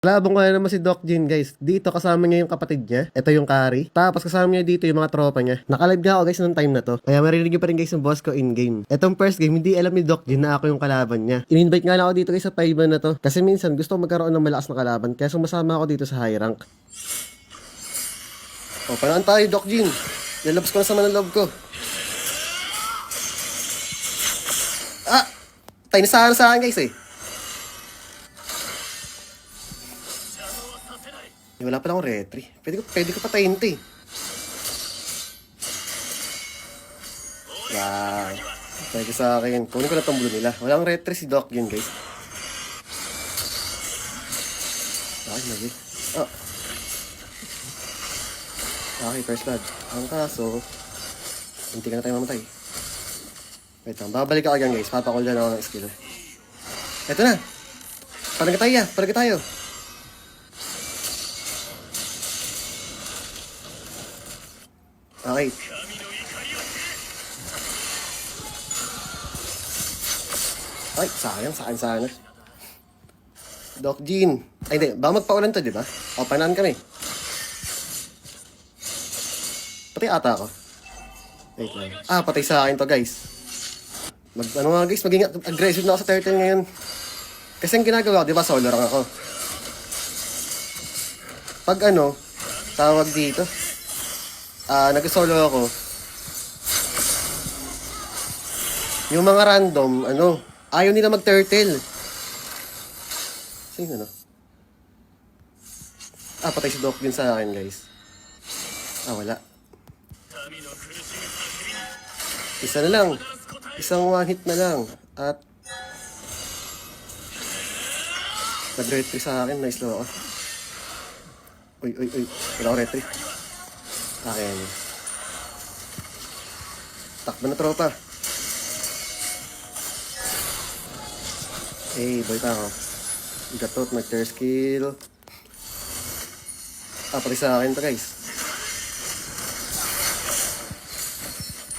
Labong ko na naman si Doc Jin, guys. Dito kasama niya yung kapatid niya. Ito yung carry. Tapos kasama niya dito yung mga tropa niya. Nakalive nga ako, guys, nung time na to. Kaya marinig niyo pa rin, guys, yung boss ko in-game. Etong first game, hindi alam ni Doc Jin na ako yung kalaban niya. In-invite nga lang ako dito, guys, sa 5 na to. Kasi minsan gusto ko magkaroon ng malakas na kalaban. Kaya sumasama ako dito sa high rank. O, panaan tayo, Doc Jin. Nilabs ko na sa manaloob ko. Ah! Tayo na sa akin, guys, eh. Wala pa lang akong retry. Pwede ko patayin ito eh. Wow. Pwede sa akin. Kunin ko na itong blue nila. Walang retry si Doc yun, guys. Okay, lagi. Oh. Okay, first blood. Ang kaso, hindi ka na tayo mamatay. Wait lang, babalik ako dyan, guys. Papakul dyan ako ng skill. Eto na. Palag tayo. Okay. Ay, sayang. Doc Jin. Ay, hindi. Baka magpaulan to, di ba? O, panaan kami. Patay ata ako. Wait lang. Patay sa akin to, guys. Maging aggressive na ako sa turtle ngayon. Kasi ang ginagawa ko, di ba, solo lang ako. Pag tawag dito, nag-solo ako. Yung mga random, ayaw nila mag-turtle. Sino, patay si Doc din sa akin, guys. Wala. Isa na lang. Isang one hit na lang. At nag-retry sa akin. Nice lang ako. Uy. Wala ako retry. Akin. Takbo na tropa. Balik ako. Gatot, nag-tear skill. Pati sa akin to, guys.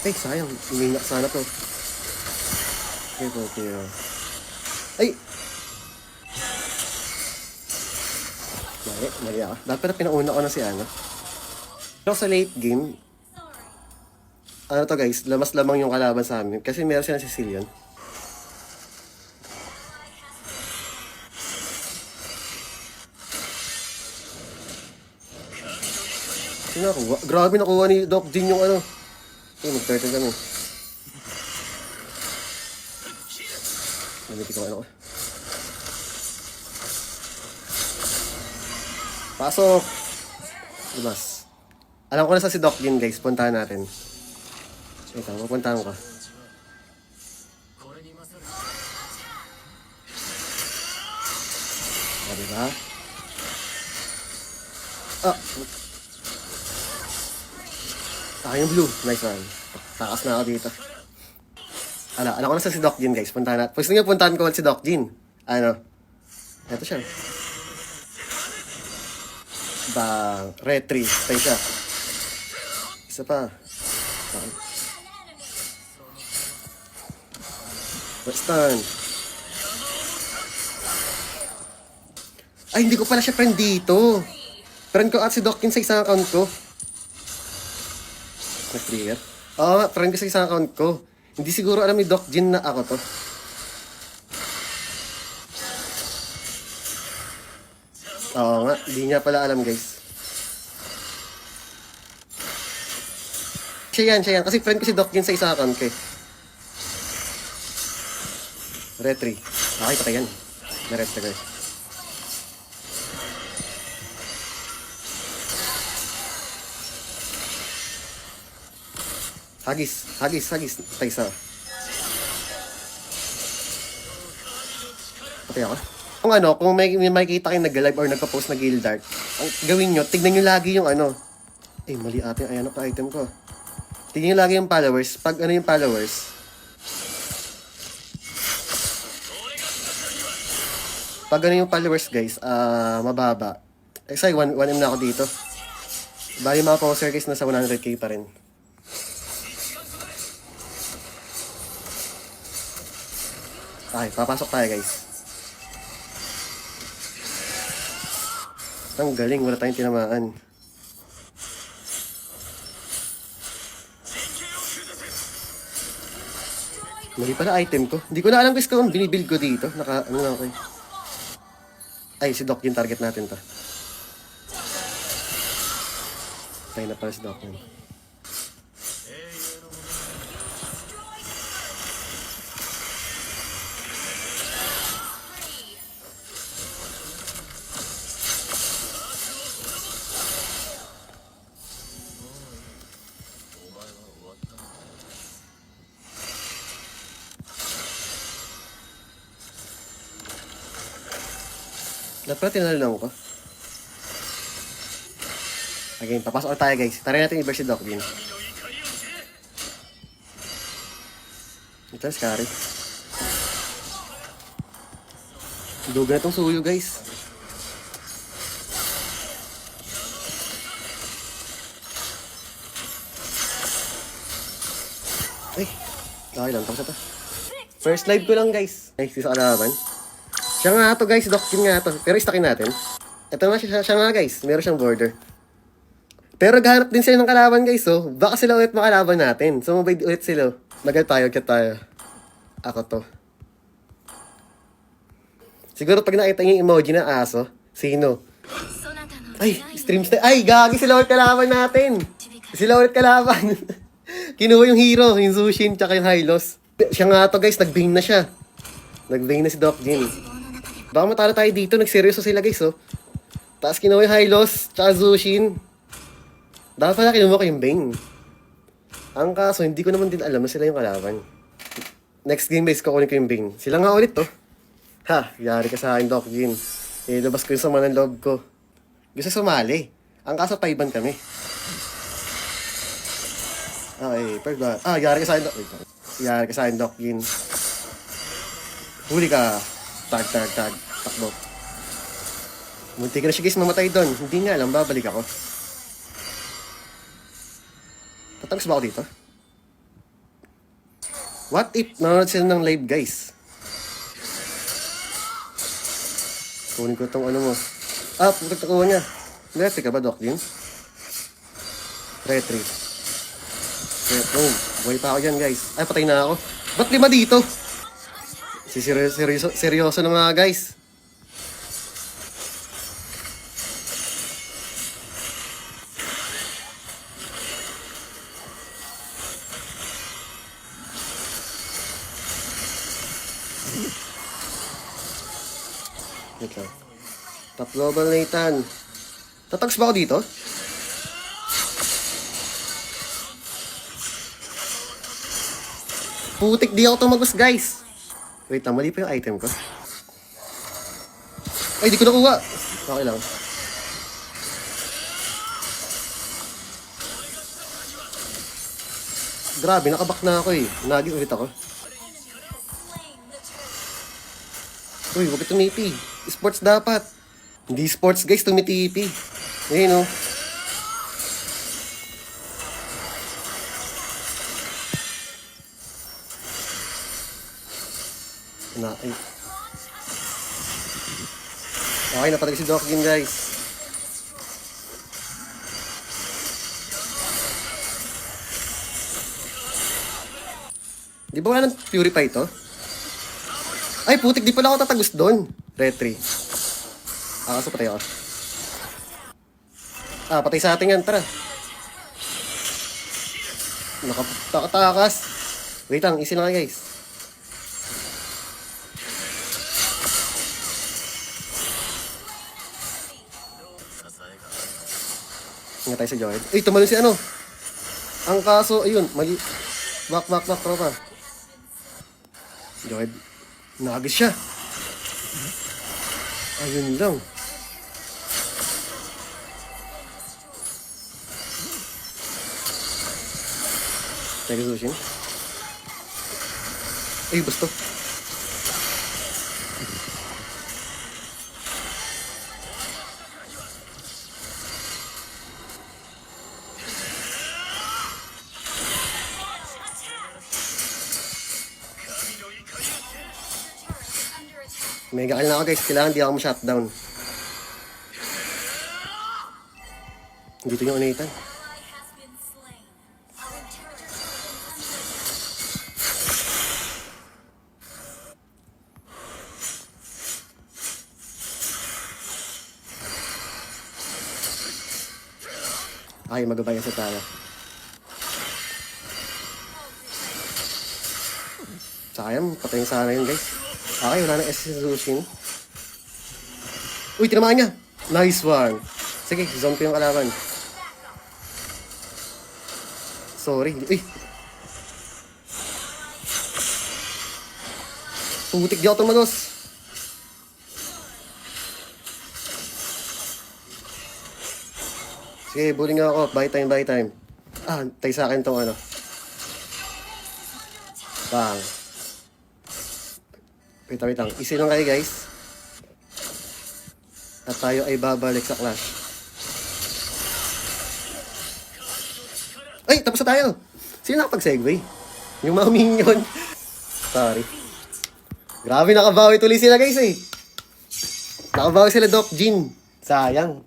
Sayang. Uminak sana to. Okay. Ay! Mali ako. Dapat pinauna ko na si Pero sa late game, to, guys, lamas lamang yung kalaban sa amin. Kasi meron siya ng Sicilian. Sino nakuha? Grabe nakuha ni Doc Jin yung mag-turtle kami. Naliti ko Pasok! Labas. Alam ko na sa si Doc Jin, guys. Puntahan natin. Ito, pupuntahan ko. Diba? Yung blue. Nice one. Takas na ako dito. Alam ko na sa si Doc Jin, guys. Puntahan natin. Gusto nyo puntahan ko si Doc Jin. Ito siya. Retry. Tayo siya. Isa pa. Western. Hindi ko pala siya friend dito. Friend ko at si Doc Jin sa isang account ko. Nag-trigger? Friend ko sa isang account ko. Hindi siguro alam ni Doc Jin na ako to. Hindi niya pala alam, guys. Siya yan. Kasi friend ko si Doc Jin sa isang account ko. Retry. Okay, patay yan. Na-retry ko. Hagis. Patay isa. Patay ako. Kung may makikita kayong nag-live or nagpa-post na Gildart, ang gawin nyo, tignan nyo lagi yung mali ate, ayan ako item ko. Tignan nyo lagi yung followers. Pag yung followers, guys, mababa. Say, 1M na ako dito. Bali mga poster, guys, nasa 100k pa rin. Okay, papasok tayo, guys. Ang galing, wala tayong tinamaan. Mali pala item ko. Hindi ko na alam guys kung binibuild ko dito. Ano na ako eh. Ay, si Doc yung target natin to. Tayo na pala si Doc yun. Dapat tinalong ko. Again, papasok tayo guys. Tara natin i-burst si Doc din. Ito, scary. Duga na itong suyo guys. Ay, okay lang. Tapos ito. First live ko lang guys. Ay, sa kalaban. Siya nga to guys, Doc yun nga to. Pero istakin natin. Ito nga siya nga guys, meron siyang border. Pero gahanap din sila ng kalaban guys, so baka sila ulit makalaban natin. So mabay ulit sila. Magal tayo, get tayo. Ako to. Siguro pag nakita niyo yung emoji na aso, sino? Ay, streams na. Ay, gagi sila ulit kalaban natin. Sila ulit kalaban. Kinuha yung hero, yung Zushin, tsaka yung Hylos. Siya nga to guys, nag-bane na siya. Nag-bane na si Doc Jin. Baka matalo tayo dito, nagseryoso sila guys, oh. Tapos kinuha yung Hylos, tsaka Zushin. Dapat pala kinuha ko yung Bane. Ang kaso, hindi ko naman din alam na sila yung kalaban. Next game base, kukunin ko yung Bane. Sila nga ulit, oh. Ha, yari ka sa akin, Doc Jin. Labas ko yung sama ng loob ko. Gusto sumali. Ang kaso, paiban kami. Okay, pagba. Yari ka sa akin, Doc. Yari ka sa akin, Doc Jin. Huli ka. Tag. Takbo. Munti ka na siya guys mamatay doon. Hindi nga alam, babalik ako. Tatagos ba ako dito? What if nanonood sila ng live guys? Kunin ko itong ano mo. Putak takuha niya. Retry ka ba, Doc Jin? Retry. Boom. Buhay pa ako dyan guys. Ay, patay na ako. Ba't 5 dito? Seryoso na nga guys. Wait lang. Top global Nathan. Tatags ba ako dito? Putik, di ako tumagos guys. Wait lang, mali pa yung item ko. Ay, di ko nakuha. Okay lang. Grabe, nakabak na ako eh. Nagi ulit ako. Uy, huwag tumipi. Sports dapat. Hindi sports guys, tumitipi. Ayun o. Okay, napatay si Doc Jin guys. Di ba wala ng purify to? Ay, putik, di pala ako tatagos doon. Retry. Kaso patay ako. Patay sa atin yan, tara. Nakatakas. Wait lang, easy lang guys. Ingat tayo sa Joed. Tumalon si ano. Ang kaso, ayun, mali. Back, tropa. Joed. Nagis siya. Ayun lang. Teka, Zushin. Ay, gusto. Mega kill na ako guys, kailangan di ako ma-shutdown. Dito yung Nathan. Ay, magabayan sa tayo. Sayang, patayin sana yun guys. Okay, wala na SS Zushin. Uy, tinamaan niya. Nice one. Sige, zone ko yung kalaban. Sorry. Uy. Putik di ako tumanos. Sige, bullying ako. Buy time, buy time. Ah, tay sa akin tong ano. Bang. Wait lang. Easy lang kayo guys. At tayo ay babalik sa clash. Ay, tapos na tayo. Sino nakapag-segue? Yung mga minion. Sorry. Grabe, nakabawi tuloy sila guys eh. Nakabawi sila Doc Jin. Sayang.